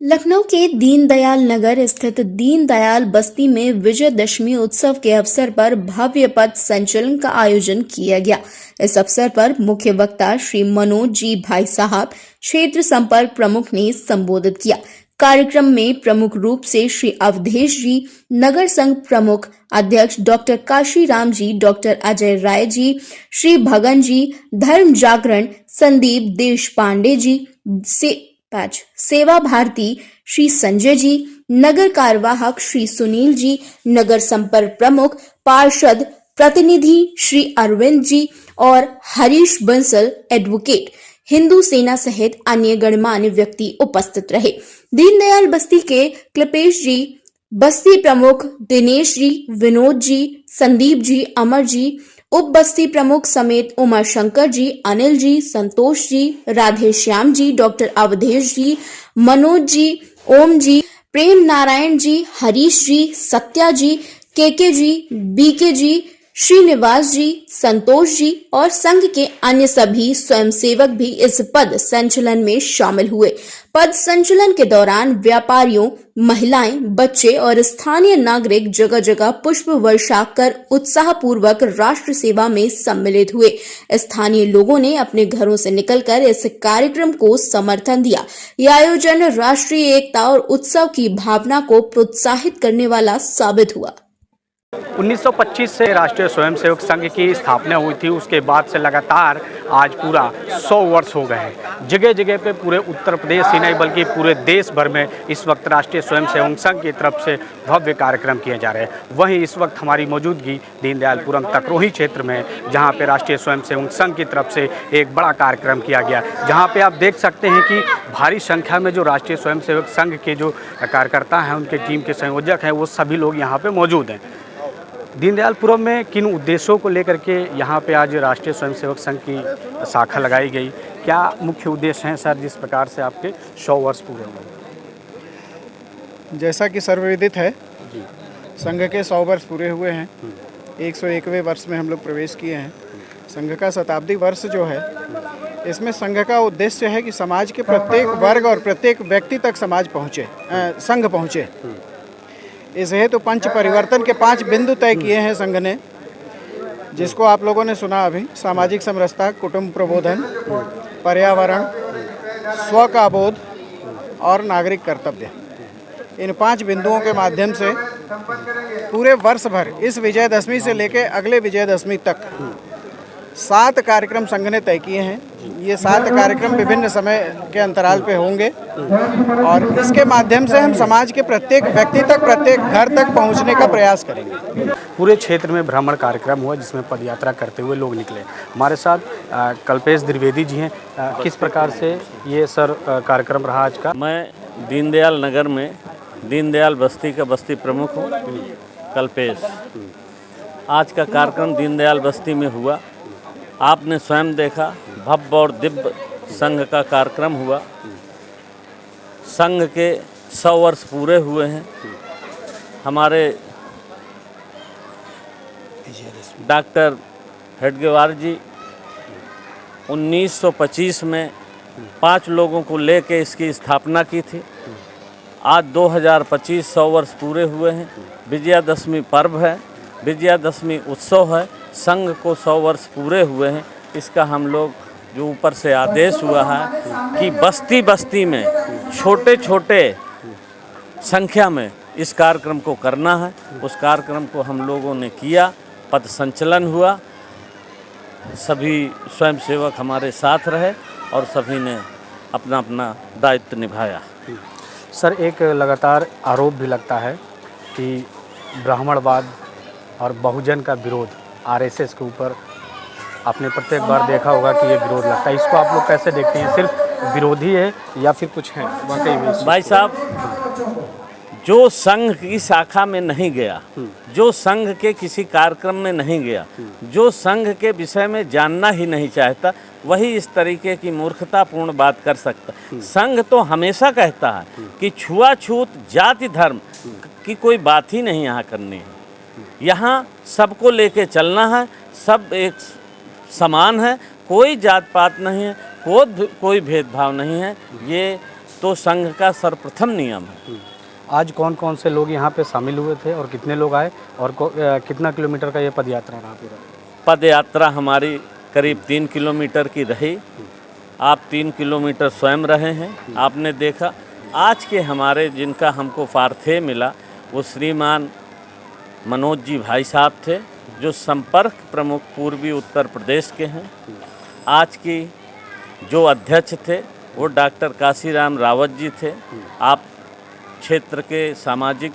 लखनऊ के दीनदयाल नगर स्थित दीनदयाल बस्ती में विजयदशमी उत्सव के अवसर पर भव्य पथ संचलन का आयोजन किया गया। इस अवसर पर मुख्य वक्ता श्री मनोज जी भाई साहब क्षेत्र संपर्क प्रमुख ने संबोधित किया। कार्यक्रम में प्रमुख रूप से श्री अवधेश जी, नगर संघ प्रमुख अध्यक्ष डॉक्टर काशीराम जी, डॉक्टर अजय राय जी, श्री भगन जी, धर्म जागरण संदीप देश पांडे जी से सेवा भारती श्री संजय जी, नगर कार्यवाहक श्री सुनील जी, नगर संपर्क प्रमुख पार्षद प्रतिनिधि श्री अरविंद जी और हरीश बंसल एडवोकेट, हिंदू सेना सहित अन्य गणमान्य व्यक्ति उपस्थित रहे। दीनदयाल बस्ती के क्लिपेश जी, बस्ती प्रमुख दिनेश जी, विनोद जी, संदीप जी, अमर जी, उप बस्ती प्रमुख समेत उमा शंकर जी, अनिल जी, संतोष जी, राधे श्याम जी, डॉक्टर अवधेश जी, मनोज जी, ओम जी, प्रेम नारायण जी, हरीश जी, सत्या जी, केके जी, बीके जी, श्रीनिवास जी, संतोष जी और संघ के अन्य सभी स्वयंसेवक भी इस पद संचलन में शामिल हुए। पद संचलन के दौरान व्यापारियों, महिलाएं, बच्चे और स्थानीय नागरिक जगह जगह पुष्प वर्षा कर उत्साहपूर्वक राष्ट्र सेवा में सम्मिलित हुए। स्थानीय लोगों ने अपने घरों से निकलकर इस कार्यक्रम को समर्थन दिया। यह आयोजन राष्ट्रीय एकता और उत्सव की भावना को प्रोत्साहित करने वाला साबित हुआ। 1925 से राष्ट्रीय स्वयंसेवक संघ की स्थापना हुई थी। उसके बाद से लगातार आज पूरा 100 वर्ष हो गए हैं। जगह जगह पे पूरे उत्तर प्रदेश ही नहीं बल्कि पूरे देश भर में इस वक्त राष्ट्रीय स्वयंसेवक संघ की तरफ से भव्य कार्यक्रम किए जा रहे हैं। वहीं इस वक्त हमारी मौजूदगी दीनदयालपुरम तकरोही क्षेत्र में, जहाँ पे राष्ट्रीय स्वयंसेवक संघ की तरफ से एक बड़ा कार्यक्रम किया गया, जहाँ पे आप देख सकते हैं कि भारी संख्या में जो राष्ट्रीय स्वयंसेवक संघ के जो कार्यकर्ता हैं, उनके टीम के संयोजक हैं, वो सभी लोग यहाँ पे मौजूद हैं। दीनदयालपुरम में किन उद्देश्यों को लेकर के यहाँ पे आज राष्ट्रीय स्वयंसेवक संघ की शाखा लगाई गई, क्या मुख्य उद्देश्य हैं सर, जिस प्रकार से आपके 100 वर्ष पूरे हुए? जैसा कि सर्वविदित है जी, संघ के 100 वर्ष पूरे हुए हैं। 101वें वर्ष में हम लोग प्रवेश किए हैं। संघ का शताब्दी वर्ष जो है, इसमें संघ का उद्देश्य है कि समाज के प्रत्येक वर्ग और प्रत्येक व्यक्ति तक समाज पहुँचे, संघ पहुँचे। इस हेतु पंच परिवर्तन के 5 बिंदु तय किए हैं संघ ने, जिसको आप लोगों ने सुना अभी। सामाजिक समरसता, कुटुंब प्रबोधन, पर्यावरण, स्व का बोध और नागरिक कर्तव्य। इन 5 बिंदुओं के माध्यम से पूरे वर्ष भर, इस विजयदशमी से लेकर अगले विजयदशमी तक 7 कार्यक्रम संघ ने तय किए हैं। ये 7 कार्यक्रम विभिन्न समय के अंतराल पे होंगे और इसके माध्यम से हम समाज के प्रत्येक व्यक्ति तक, प्रत्येक घर तक पहुंचने का प्रयास करेंगे। पूरे क्षेत्र में भ्रमण कार्यक्रम हुआ, जिसमें पदयात्रा करते हुए लोग निकले। हमारे साथ कल्पेश द्विवेदी जी हैं। किस प्रकार से ये सर कार्यक्रम रहा आज का? मैं दीनदयाल नगर में दीनदयाल बस्ती का बस्ती प्रमुख हूँ, कल्पेश। आज का कार्यक्रम दीनदयाल बस्ती में हुआ। आपने स्वयं देखा, भव्य और दिव्य संघ का कार्यक्रम हुआ। संघ के 100 वर्ष पूरे हुए हैं। हमारे डॉक्टर हेडगेवार जी 1925 में 5 लोगों को लेकर इसकी स्थापना की थी। आज 2025 100 वर्ष पूरे हुए हैं। विजयादशमी पर्व है, विजयादशमी उत्सव है। संघ को 100 वर्ष पूरे हुए हैं। इसका हम लोग जो ऊपर से आदेश हुआ है कि बस्ती बस्ती में छोटे छोटे संख्या में इस कार्यक्रम को करना है, उस कार्यक्रम को हम लोगों ने किया। पथ संचलन हुआ, सभी स्वयंसेवक हमारे साथ रहे और सभी ने अपना अपना दायित्व निभाया। सर, एक लगातार आरोप भी लगता है कि ब्राह्मणवाद और बहुजन का विरोध आरएसएस के ऊपर, आपने प्रत्येक बार देखा होगा कि ये विरोध लगता है। इसको आप लोग कैसे देखते हैं? सिर्फ विरोधी है या फिर कुछ है वाकई में? भाई साहब, जो संघ की शाखा में नहीं गया, जो संघ के किसी कार्यक्रम में नहीं गया, जो संघ के विषय में जानना ही नहीं चाहता, वही इस तरीके की मूर्खतापूर्ण बात कर सकता। संघ तो हमेशा कहता है कि छुआछूत, जाति धर्म की कोई बात ही नहीं यहाँ करनी है। यहाँ सबको लेके चलना है, सब एक समान है, कोई जात पात नहीं है, कोई भेदभाव नहीं है। ये तो संघ का सर्वप्रथम नियम है। आज कौन कौन से लोग यहाँ पे शामिल हुए थे और कितने लोग आए और कितना किलोमीटर का ये पद यात्रा रहा पूरा? पद यात्रा हमारी करीब 3 किलोमीटर की रही। आप 3 किलोमीटर स्वयं रहे हैं, आपने देखा। आज के हमारे जिनका हमको पार्थिव मिला वो श्रीमान मनोज जी भाई साहब थे, जो संपर्क प्रमुख पूर्वी उत्तर प्रदेश के हैं। आज की जो अध्यक्ष थे वो डॉक्टर काशीराम रावत जी थे। आप क्षेत्र के सामाजिक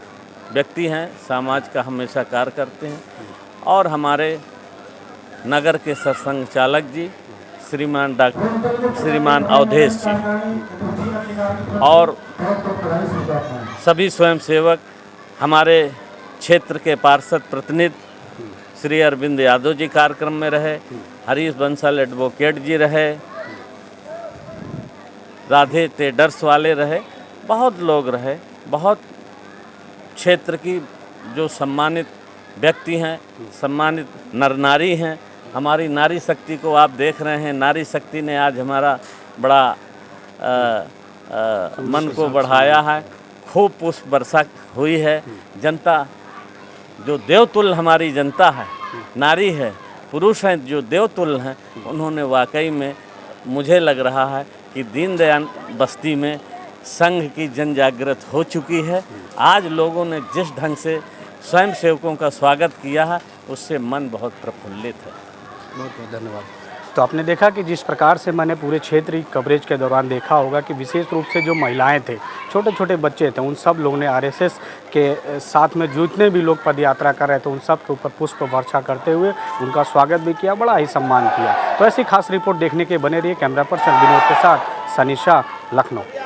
व्यक्ति हैं, समाज का हमेशा कार्य करते हैं। और हमारे नगर के सरसंघ चालक जी श्रीमान अवधेश जी और सभी स्वयंसेवक, हमारे क्षेत्र के पार्षद प्रतिनिधि श्री अरविंद यादव जी कार्यक्रम में रहे, हरीश बंसल एडवोकेट जी रहे, राधे ट्रेडर्स वाले रहे, बहुत लोग रहे। बहुत क्षेत्र की जो सम्मानित व्यक्ति हैं, सम्मानित नर नारी हैं। हमारी नारी शक्ति को आप देख रहे हैं। नारी शक्ति ने आज हमारा बड़ा मन को बढ़ाया है। खूब पुष्प वर्षा हुई है। जनता जो देवतुल्य हमारी जनता है, नारी है, पुरुष हैं जो देवतुल्य हैं, उन्होंने वाकई में मुझे लग रहा है कि दीनदयाल बस्ती में संघ की जन जागृत हो चुकी है। आज लोगों ने जिस ढंग से स्वयं सेवकों का स्वागत किया है उससे मन बहुत प्रफुल्लित है। बहुत बहुत धन्यवाद। तो आपने देखा कि जिस प्रकार से मैंने पूरे क्षेत्र की कवरेज के दौरान देखा होगा कि विशेष रूप से जो महिलाएं थे, छोटे छोटे बच्चे थे, उन सब लोगों ने आरएसएस के साथ में जितने भी लोग पद यात्रा कर रहे थे उन सब के ऊपर पुष्प वर्षा करते हुए उनका स्वागत भी किया, बड़ा ही सम्मान किया। तो ऐसी खास रिपोर्ट देखने के बने रहिए। कैमरा पर्सन विनोद के साथ सनीशा, लखनऊ।